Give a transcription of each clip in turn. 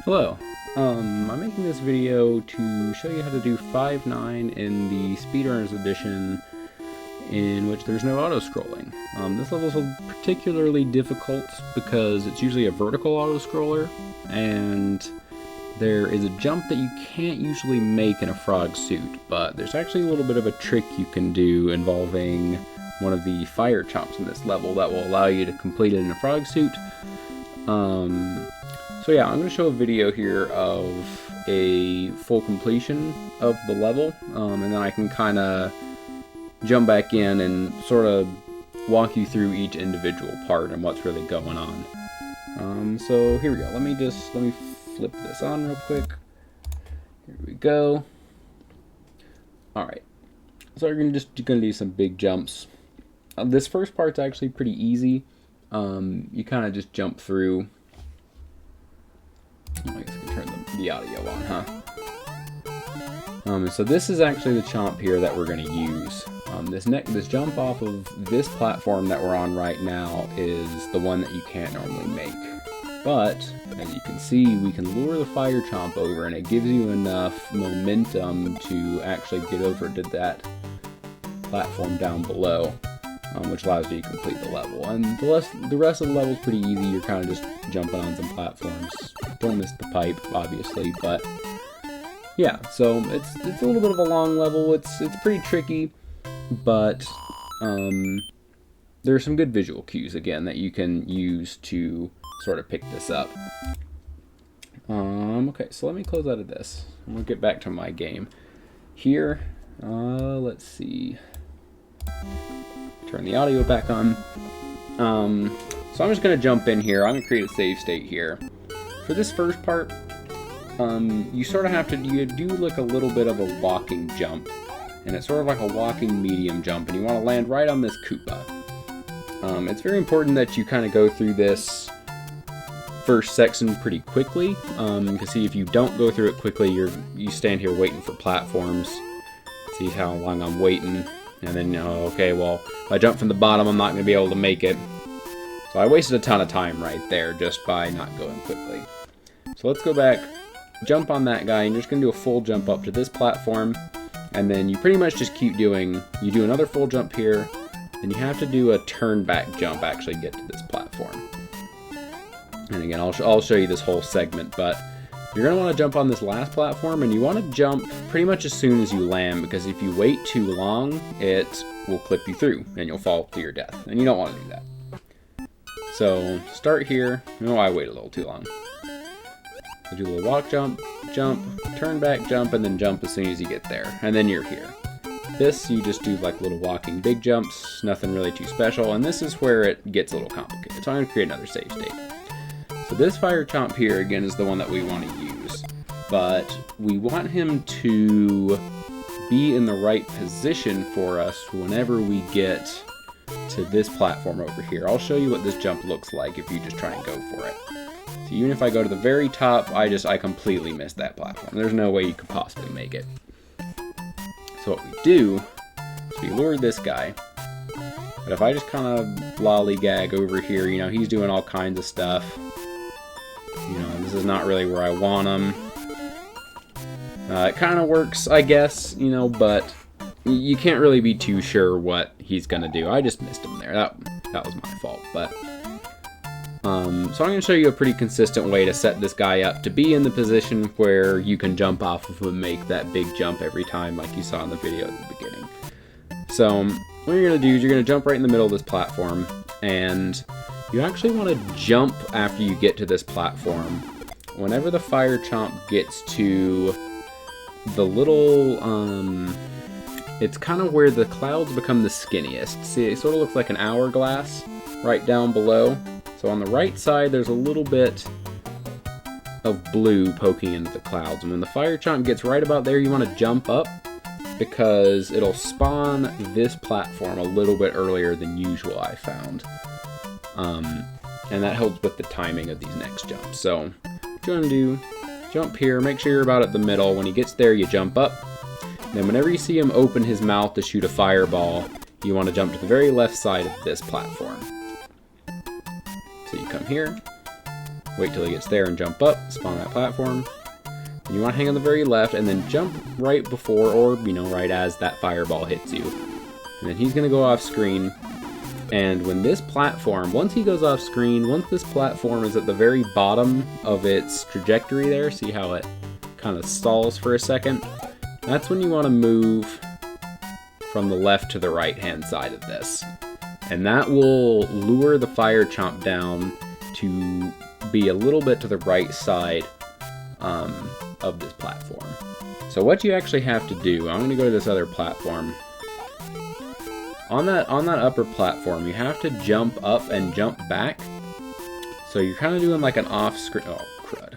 Hello. I'm making this video to show you how to do 5-9 in the Speedrunners edition, in which there's no auto-scrolling. This level is particularly difficult because it's usually a vertical auto-scroller, and there is a jump that you can't usually make in a frog suit, but there's actually a little bit of a trick you can do involving one of the fire chomps in this level that will allow you to complete it in a frog suit. So yeah, I'm going to show a video here of a full completion of the level, and then I can kind of jump back in and sort of walk you through each individual part and what's really going on. So here we go. Let me flip this on real quick. Here we go. All right. So we're gonna do some big jumps. This first part's actually pretty easy. You kind of just jump through. I guess I can turn the audio on, huh? So this is actually the chomp here that we're going to use. This jump off of this platform that we're on right now is the one that you can't normally make. But, as you can see, we can lure the fire chomp over, and it gives you enough momentum to actually get over to that platform down below, which allows you to complete the level. And the rest of the level is pretty easy. You're kind of just jumping on some platforms. Don't miss the pipe, obviously, but yeah. So it's a little bit of a long level. It's pretty tricky, but there are some good visual cues again that you can use to sort of pick this up. Okay, so let me close out of this. I'm gonna get back to my game here. Let's see. Turn the audio back on. So I'm just going to jump in here. I'm going to create a save state here. For this first part, you sort of have to, you do like a little bit of a walking jump. And it's sort of like a walking medium jump, and you want to land right on this Koopa. It's very important that you kind of go through this first section pretty quickly. Because see, if you don't go through it quickly, you stand here waiting for platforms. See how long I'm waiting. And then, okay, well, if I jump from the bottom, I'm not going to be able to make it. So I wasted a ton of time right there just by not going quickly. So let's go back, jump on that guy, and you're just going to do a full jump up to this platform. And then you pretty much just keep doing, you do another full jump here, and you have to do a turn back jump actually get to this platform. And again, I'll show you this whole segment, but you're going to want to jump on this last platform, and you want to jump pretty much as soon as you land, because if you wait too long, it will clip you through, and you'll fall to your death, and you don't want to do that. So, start here. I wait a little too long. So do a little walk jump, turn back jump, and then jump as soon as you get there, and then you're here. This, you just do like little walking big jumps, nothing really too special, and this is where it gets a little complicated. So I'm going to create another save state. So this fire chomp here, again, is the one that we want to use. But we want him to be in the right position for us whenever we get to this platform over here. I'll show you what this jump looks like if you just try and go for it. So even if I go to the very top, I completely missed that platform. There's no way you could possibly make it. So what we do is we lure this guy. But if I just kind of lollygag over here, he's doing all kinds of stuff. This is not really where I want him. It kind of works, I guess, but you can't really be too sure what he's going to do. I just missed him there. That was my fault. But so I'm going to show you a pretty consistent way to set this guy up to be in the position where you can jump off of him and make that big jump every time like you saw in the video at the beginning. So what you're going to do is you're going to jump right in the middle of this platform, and you actually want to jump after you get to this platform. Whenever the fire chomp gets to the little, it's kind of where the clouds become the skinniest. See, it sort of looks like an hourglass right down below. So on the right side, there's a little bit of blue poking into the clouds. And when the fire chomp gets right about there, you want to jump up, because it'll spawn this platform a little bit earlier than usual, I found. And that helps with the timing of these next jumps. So what you want to do, jump here, make sure you're about at the middle. When he gets there, you jump up. Then whenever you see him open his mouth to shoot a fireball, you want to jump to the very left side of this platform. So you come here, Wait till he gets there and jump up, spawn that platform. And you want to hang on the very left and then jump right before, or, you know, right as that fireball hits you. And then he's going to go off screen. And when this platform, once he goes off screen, once this platform is at the very bottom of its trajectory there, see how it kind of stalls for a second? That's when you want to move from the left to the right hand side of this. And that will lure the fire chomp down to be a little bit to the right side of this platform. So what you actually have to do, I'm going to go to this other platform. On that upper platform, you have to jump up and jump back. So you're kind of doing like an off-screen... Oh, crud.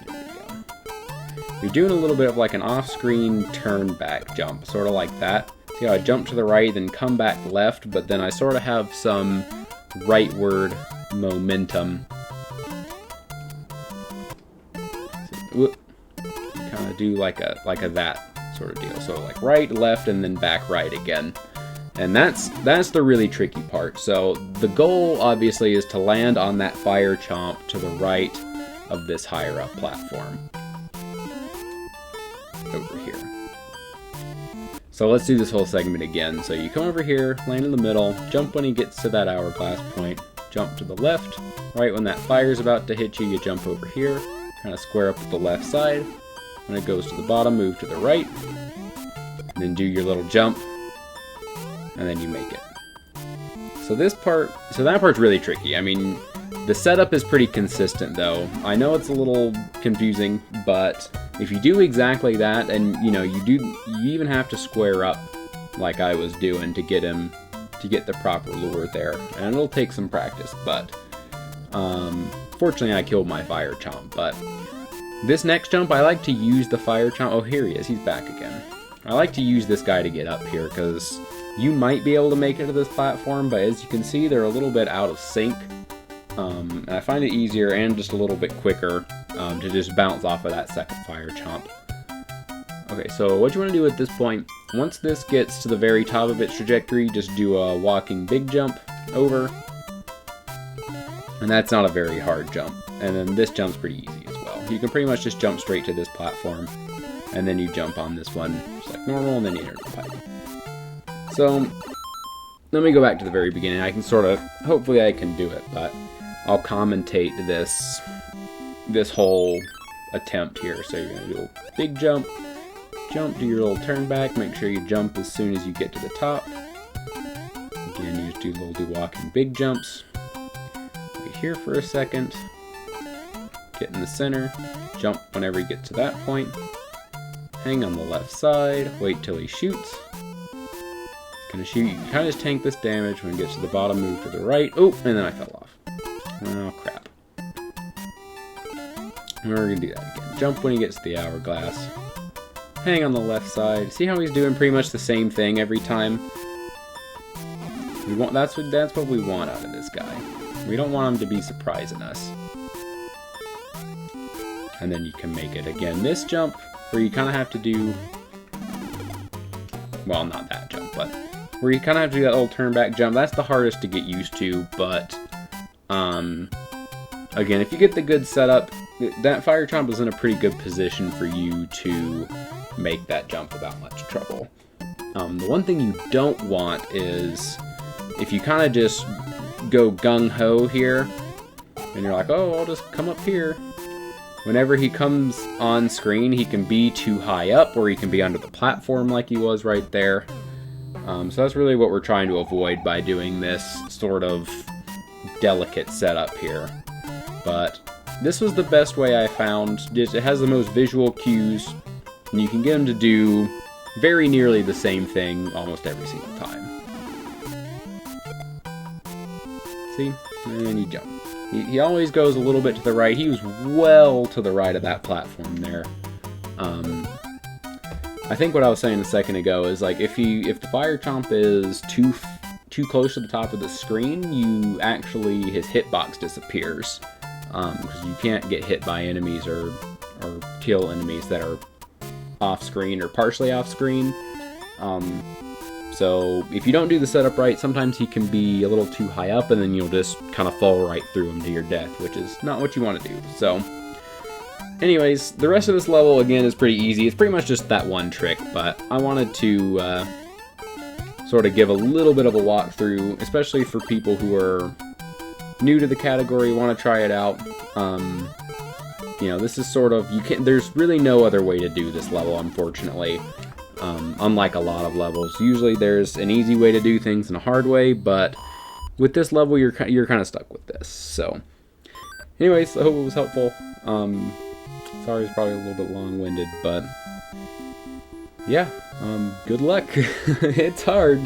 There we go. You're doing a little bit of like an off-screen turn-back jump, sort of like that. See how I jump to the right, then come back left, but then I sort of have some rightward momentum. Kind of do like a that sort of deal. So like right, left, and then back right again. And that's the really tricky part. So the goal obviously is to land on that fire chomp to the right of this higher up platform. Over here. So let's do this whole segment again. So you come over here, land in the middle, jump when he gets to that hourglass point, jump to the left, right when that fire's about to hit you, you jump over here, kind of square up with the left side. When it goes to the bottom, move to the right, and then do your little jump, and then you make it. So that part's really tricky. I mean, the setup is pretty consistent though. I know it's a little confusing, but if you do exactly that, and you know, you even have to square up like I was doing to get the proper lure there. And it'll take some practice, but fortunately I killed my fire chomp. But this next jump, I like to use the fire chomp. Oh, here he is. He's back again. I like to use this guy to get up here because you might be able to make it to this platform, but as you can see, they're a little bit out of sync. And I find it easier and just a little bit quicker to just bounce off of that second fire chomp. Okay, so what you want to do at this point, once this gets to the very top of its trajectory, just do a walking big jump over. And that's not a very hard jump. And then this jump's pretty easy as well. You can pretty much just jump straight to this platform, and then you jump on this one just like normal, and then you enter the pipe. So let me go back to the very beginning. I can hopefully I can do it, but I'll commentate this whole attempt here. So you're going to do a big jump, do your little turn back, make sure you jump as soon as you get to the top. Again, you just do walking big jumps. Wait here for a second, get in the center, jump whenever you get to that point, hang on the left side, wait till he shoots. Gonna shoot, you can kind of just tank this damage. When it gets to the bottom, move to the right. Oh, and then I fell off. Oh, crap. We're gonna do that again. Jump when he gets to the hourglass. Hang on the left side. See how he's doing pretty much the same thing every time? That's what we want out of this guy. We don't want him to be surprising us. And then you can make it again. This jump, where you kind of have to do... Well, not that jump, but... where you kind of have to do that little turn back jump. That's the hardest to get used to, but again, if you get the good setup, that fire chomp is in a pretty good position for you to make that jump without much trouble. The one thing you don't want is if you kind of just go gung-ho here, and you're like, oh, I'll just come up here. Whenever he comes on screen, he can be too high up, or he can be under the platform like he was right there. So that's really what we're trying to avoid by doing this sort of delicate setup here. But this was the best way I found. It has the most visual cues, and you can get him to do very nearly the same thing almost every single time. See? And then you jump. He always goes a little bit to the right. He was well to the right of that platform there. I think what I was saying a second ago is like if the fire chomp is too close to the top of the screen, his hitbox disappears because you can't get hit by enemies or kill enemies that are off screen or partially off screen. So if you don't do the setup right, sometimes he can be a little too high up, and then you'll just kind of fall right through him to your death, which is not what you want to do. So anyways, the rest of this level, again, is pretty easy. It's pretty much just that one trick, but I wanted to sort of give a little bit of a walkthrough, especially for people who are new to the category, want to try it out. You know, this is sort of, there's really no other way to do this level, unfortunately. Unlike a lot of levels. Usually there's an easy way to do things and a hard way, but with this level, you're kind of stuck with this. So anyways, I hope it was helpful. Sorry it's probably a little bit long-winded, but yeah, good luck. It's hard.